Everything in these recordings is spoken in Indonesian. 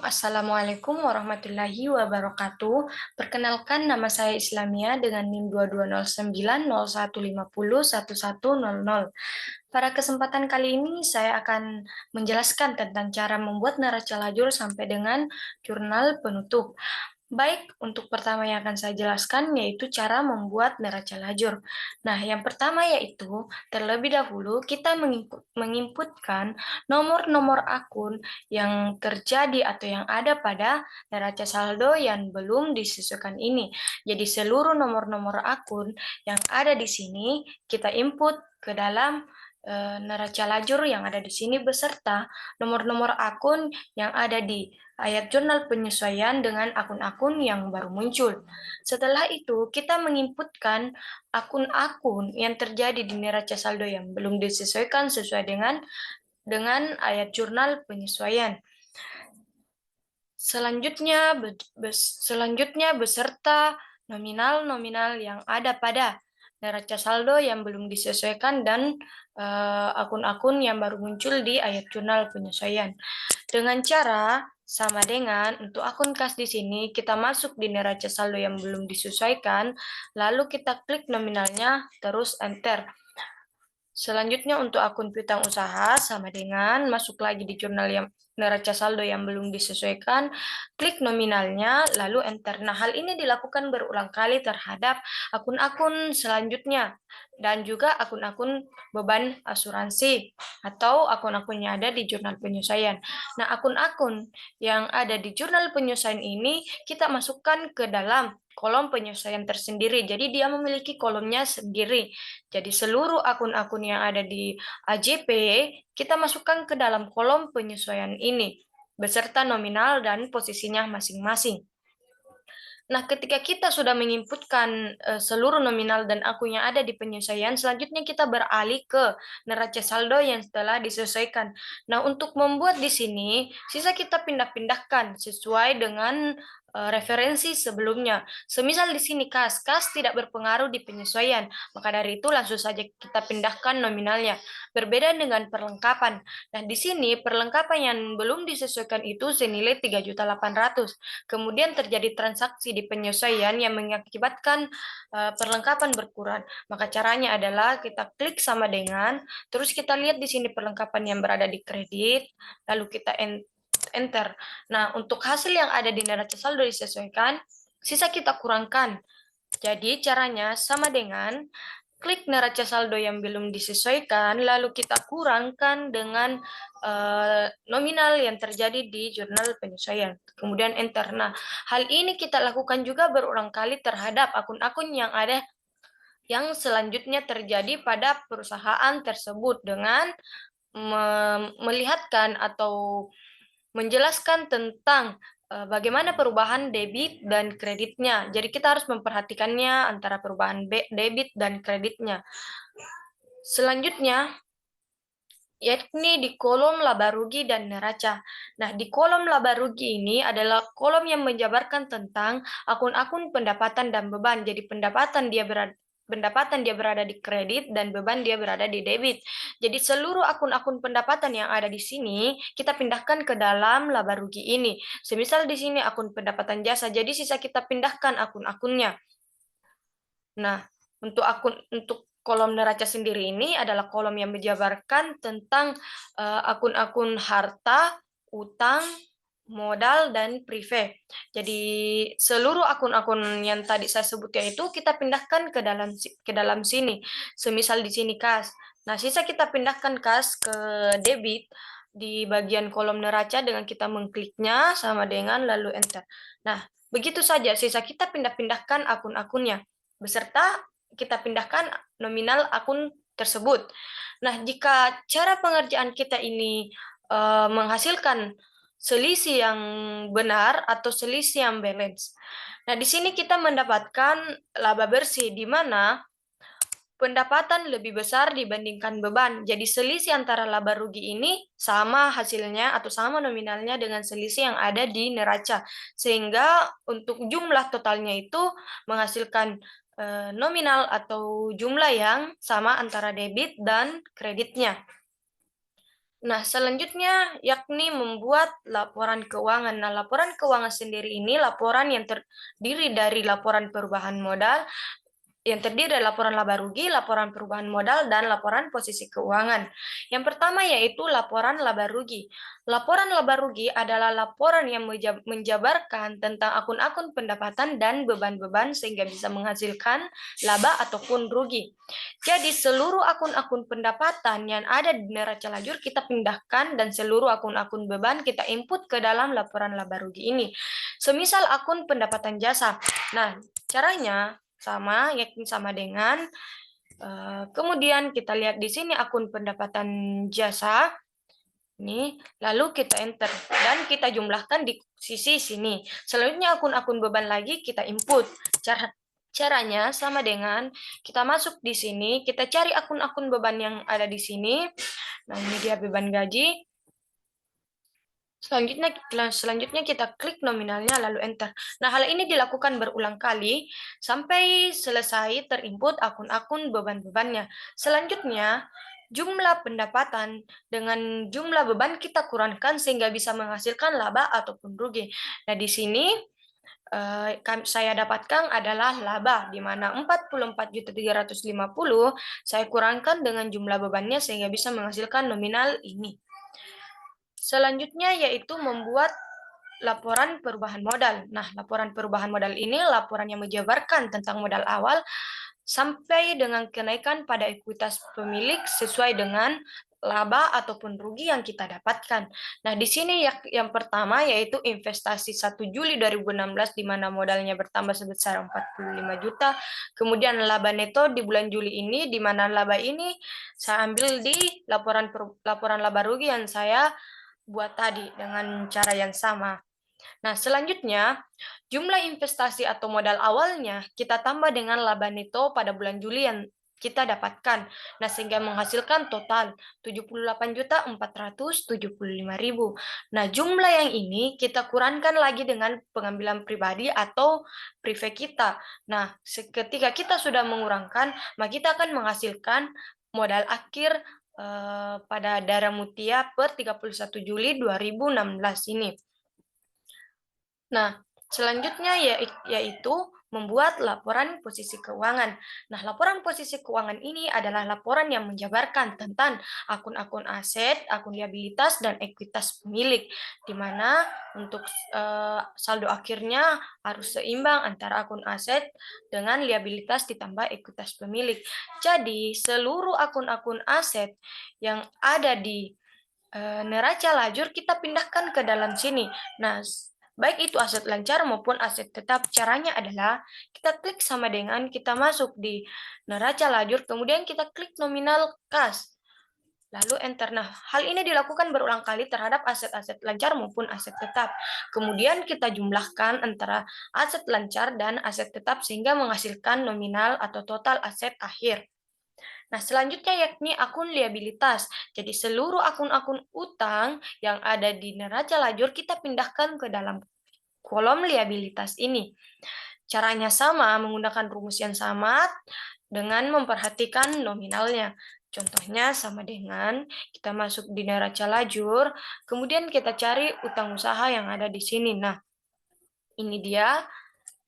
Assalamualaikum warahmatullahi wabarakatuh. Perkenalkan, nama saya Islamia dengan NIM 220901501100. Pada kesempatan kali ini saya akan menjelaskan tentang cara membuat neraca lajur sampai dengan jurnal penutup. Baik, untuk pertama yang akan saya jelaskan yaitu cara membuat neraca lajur. Nah, yang pertama yaitu terlebih dahulu kita menginputkan nomor-nomor akun yang terjadi atau yang ada pada neraca saldo yang belum disesuaikan ini. Jadi seluruh nomor-nomor akun yang ada di sini kita input ke dalam neraca lajur yang ada di sini beserta nomor-nomor akun yang ada di ayat jurnal penyesuaian dengan akun-akun yang baru muncul. Setelah itu, kita menginputkan akun-akun yang terjadi di neraca saldo yang belum disesuaikan sesuai dengan ayat jurnal penyesuaian. Selanjutnya beserta nominal-nominal yang ada pada neraca saldo yang belum disesuaikan dan akun-akun yang baru muncul di ayat jurnal penyesuaian. Dengan cara sama dengan untuk akun kas di sini kita masuk di neraca saldo yang belum disesuaikan, lalu kita klik nominalnya terus enter. Selanjutnya untuk akun piutang usaha sama dengan masuk lagi di jurnal yang neraca saldo yang belum disesuaikan, klik nominalnya lalu enter. Nah, hal ini dilakukan berulang kali terhadap akun-akun selanjutnya dan juga akun-akun beban asuransi atau akun-akun yang ada di jurnal penyesuaian. Nah, akun-akun yang ada di jurnal penyesuaian ini kita masukkan ke dalam kolom penyesuaian tersendiri. Jadi dia memiliki kolomnya sendiri. Jadi seluruh akun-akun yang ada di AJP kita masukkan ke dalam kolom penyesuaian ini beserta nominal dan posisinya masing-masing. Nah, ketika kita sudah menginputkan seluruh nominal dan akun yang ada di penyesuaian, selanjutnya kita beralih ke neraca saldo yang telah disesuaikan. Nah, untuk membuat di sini, sisa kita pindah-pindahkan sesuai dengan referensi sebelumnya. Semisal di sini kas tidak berpengaruh di penyesuaian, maka dari itu langsung saja kita pindahkan nominalnya. Berbeda dengan perlengkapan. Nah, di sini perlengkapan yang belum disesuaikan itu senilai 3.800.000. Kemudian terjadi transaksi di penyesuaian yang mengakibatkan perlengkapan berkurang. Maka caranya adalah kita klik sama dengan, terus kita lihat di sini perlengkapan yang berada di kredit, lalu kita enter. Nah, untuk hasil yang ada di neraca saldo disesuaikan, sisa kita kurangkan. Jadi caranya sama dengan klik neraca saldo yang belum disesuaikan, lalu kita kurangkan dengan nominal yang terjadi di jurnal penyesuaian. Kemudian enter. Nah, hal ini kita lakukan juga berulang kali terhadap akun-akun yang ada yang selanjutnya terjadi pada perusahaan tersebut dengan melihatkan atau menjelaskan tentang bagaimana perubahan debit dan kreditnya. Jadi kita harus memperhatikannya antara perubahan debit dan kreditnya. Selanjutnya, yakni di kolom laba rugi dan neraca. Nah, di kolom laba rugi ini adalah kolom yang menjabarkan tentang akun-akun pendapatan dan beban. Jadi pendapatan dia berada di kredit dan beban dia berada di debit. Jadi seluruh akun-akun pendapatan yang ada di sini kita pindahkan ke dalam laba rugi ini. Semisal di sini akun pendapatan jasa, jadi sisa kita pindahkan akun-akunnya. Nah, untuk kolom neraca sendiri ini adalah kolom yang menjabarkan tentang akun-akun harta, utang, modal, dan prive. Jadi seluruh akun-akun yang tadi saya sebutkan itu kita pindahkan ke dalam sini. Semisal di sini kas. Nah, sisa kita pindahkan kas ke debit di bagian kolom neraca dengan kita mengkliknya sama dengan lalu enter. Nah, begitu saja sisa kita pindah-pindahkan akun-akunnya beserta kita pindahkan nominal akun tersebut. Nah, jika cara pengerjaan kita ini menghasilkan selisih yang benar atau selisih yang balance. Nah, di sini kita mendapatkan laba bersih di mana pendapatan lebih besar dibandingkan beban. Jadi selisih antara laba rugi ini sama hasilnya atau sama nominalnya dengan selisih yang ada di neraca. Sehingga untuk jumlah totalnya itu menghasilkan nominal atau jumlah yang sama antara debit dan kreditnya. Nah, selanjutnya yakni membuat laporan keuangan. Nah, laporan keuangan sendiri ini laporan yang terdiri dari laporan perubahan modal, yang terdiri dari laporan laba rugi, laporan perubahan modal, dan laporan posisi keuangan. Yang pertama yaitu laporan laba rugi. Laporan laba rugi adalah laporan yang menjabarkan tentang akun-akun pendapatan dan beban-beban sehingga bisa menghasilkan laba ataupun rugi. Jadi seluruh akun-akun pendapatan yang ada di neraca lajur kita pindahkan dan seluruh akun-akun beban kita input ke dalam laporan laba rugi ini. Semisal akun pendapatan jasa. Nah, caranya sama, yakni sama dengan kemudian kita lihat di sini akun pendapatan jasa ini, lalu kita enter dan kita jumlahkan di sisi sini. Selanjutnya akun-akun beban lagi kita input. Caranya sama dengan kita masuk di sini, kita cari akun-akun beban yang ada di sini. Nah, ini dia beban gaji. Selanjutnya kita klik nominalnya lalu enter. Nah, hal ini dilakukan berulang kali sampai selesai terinput akun-akun beban-bebannya. Selanjutnya, jumlah pendapatan dengan jumlah beban kita kurangkan sehingga bisa menghasilkan laba ataupun rugi. Nah, di sini saya dapatkan adalah laba, di mana 44.350 saya kurangkan dengan jumlah bebannya sehingga bisa menghasilkan nominal ini. Selanjutnya yaitu membuat laporan perubahan modal. Nah, laporan perubahan modal ini laporan yang menjabarkan tentang modal awal sampai dengan kenaikan pada ekuitas pemilik sesuai dengan laba ataupun rugi yang kita dapatkan. Nah, di sini yang pertama yaitu investasi 1 Juli 2016 di mana modalnya bertambah sebesar 45 juta. Kemudian laba neto di bulan Juli ini di mana laba ini saya ambil di laporan laba rugi yang saya buat tadi dengan cara yang sama. Nah, selanjutnya, jumlah investasi atau modal awalnya kita tambah dengan laba neto pada bulan Juli yang kita dapatkan. Nah, sehingga menghasilkan total 78.475.000. Nah, jumlah yang ini kita kurangkan lagi dengan pengambilan pribadi atau private kita. Nah, ketika kita sudah mengurangkan, maka kita akan menghasilkan modal akhir pada Dara Mutia per 31 Juli 2016 ini. Nah, selanjutnya yaitu membuat laporan posisi keuangan. Nah, laporan posisi keuangan ini adalah laporan yang menjabarkan tentang akun-akun aset, akun liabilitas, dan ekuitas pemilik, di mana untuk saldo akhirnya harus seimbang antara akun aset dengan liabilitas ditambah ekuitas pemilik. Jadi, seluruh akun-akun aset yang ada di neraca lajur kita pindahkan ke dalam sini. Nah, baik itu aset lancar maupun aset tetap. Caranya adalah kita klik sama dengan kita masuk di neraca lajur, kemudian kita klik nominal kas. Lalu enter. Nah, hal ini dilakukan berulang kali terhadap aset-aset lancar maupun aset tetap. Kemudian kita jumlahkan antara aset lancar dan aset tetap sehingga menghasilkan nominal atau total aset akhir. Nah, selanjutnya yakni akun liabilitas. Jadi seluruh akun-akun utang yang ada di neraca lajur kita pindahkan ke dalam kolom liabilitas ini. Caranya sama, menggunakan rumus yang sama dengan memperhatikan nominalnya. Contohnya sama dengan kita masuk di neraca lajur, kemudian kita cari utang usaha yang ada di sini. Nah, ini dia.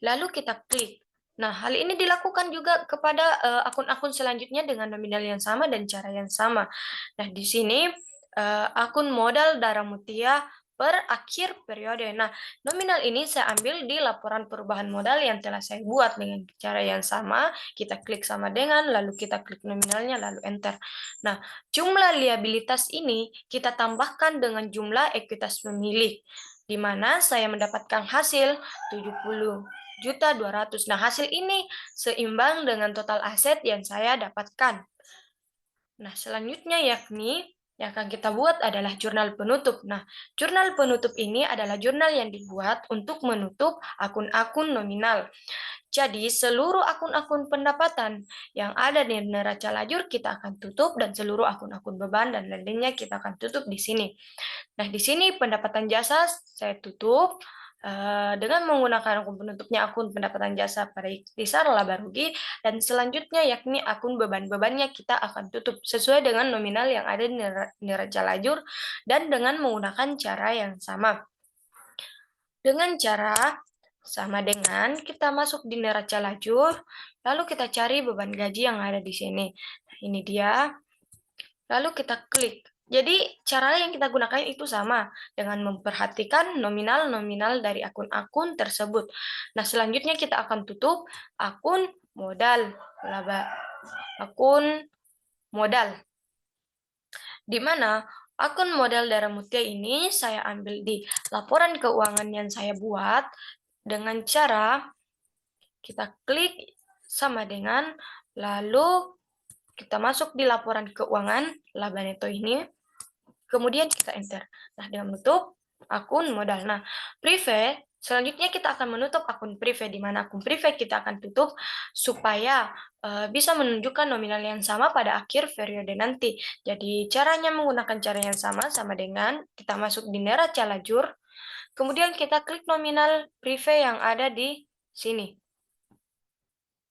Lalu kita klik. Nah, hal ini dilakukan juga kepada akun-akun selanjutnya dengan nominal yang sama dan cara yang sama. Nah, di sini akun modal Dara Mutia per akhir periode. Nah, nominal ini saya ambil di laporan perubahan modal yang telah saya buat dengan cara yang sama. Kita klik sama dengan, lalu kita klik nominalnya, lalu enter. Nah, jumlah liabilitas ini kita tambahkan dengan jumlah ekuitas pemilik, di mana saya mendapatkan hasil 70.200. Nah, hasil ini seimbang dengan total aset yang saya dapatkan. Nah, selanjutnya yakni yang akan kita buat adalah jurnal penutup. Nah, jurnal penutup ini adalah jurnal yang dibuat untuk menutup akun-akun nominal. Jadi, seluruh akun-akun pendapatan yang ada di neraca lajur kita akan tutup dan seluruh akun-akun beban dan lainnya kita akan tutup di sini. Nah, di sini pendapatan jasa saya tutup, dengan menggunakan akun penutupnya akun pendapatan jasa pada ikhtisar laba rugi, dan selanjutnya yakni akun beban-bebannya kita akan tutup sesuai dengan nominal yang ada di neraca lajur dan dengan menggunakan cara yang sama. Dengan cara sama dengan kita masuk di neraca lajur, lalu kita cari beban gaji yang ada di sini. Nah, ini dia. Lalu kita klik. Jadi cara yang kita gunakan itu sama dengan memperhatikan nominal-nominal dari akun-akun tersebut. Nah, selanjutnya kita akan tutup akun modal laba. Akun modal. Di mana akun modal Darah Mutia ini saya ambil di laporan keuangan yang saya buat dengan cara kita klik sama dengan lalu kita masuk di laporan keuangan laba neto ini, kemudian kita enter. Nah, dengan menutup akun modal. Nah, privé, selanjutnya kita akan menutup akun privé, di mana akun privé kita akan tutup supaya bisa menunjukkan nominal yang sama pada akhir periode nanti. Jadi, caranya menggunakan cara yang sama, sama dengan kita masuk di neraca lajur, kemudian kita klik nominal privé yang ada di sini.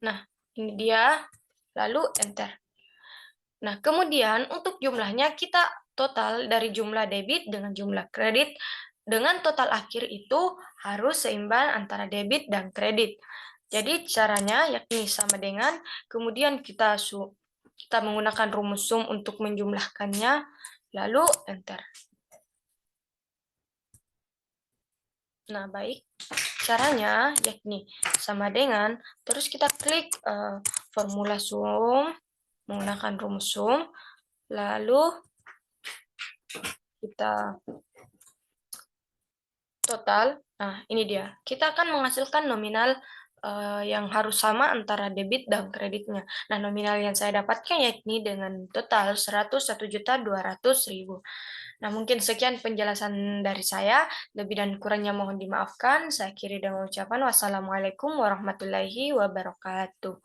Nah, ini dia, lalu enter. Nah, kemudian untuk jumlahnya kita total dari jumlah debit dengan jumlah kredit, dengan total akhir itu harus seimbang antara debit dan kredit. Jadi caranya yakni sama dengan, kemudian kita menggunakan rumus sum untuk menjumlahkannya, lalu enter. Nah, baik. Caranya yakni sama dengan, terus kita klik formula sum, menggunakan rumus sum, lalu kita total. Nah, ini dia. Kita akan menghasilkan nominal yang harus sama antara debit dan kreditnya. Nah, nominal yang saya dapatkan yakni dengan total 101.200.000. Nah, mungkin sekian penjelasan dari saya. Lebih dan kurangnya mohon dimaafkan. Saya akhiri dengan ucapan wassalamualaikum warahmatullahi wabarakatuh.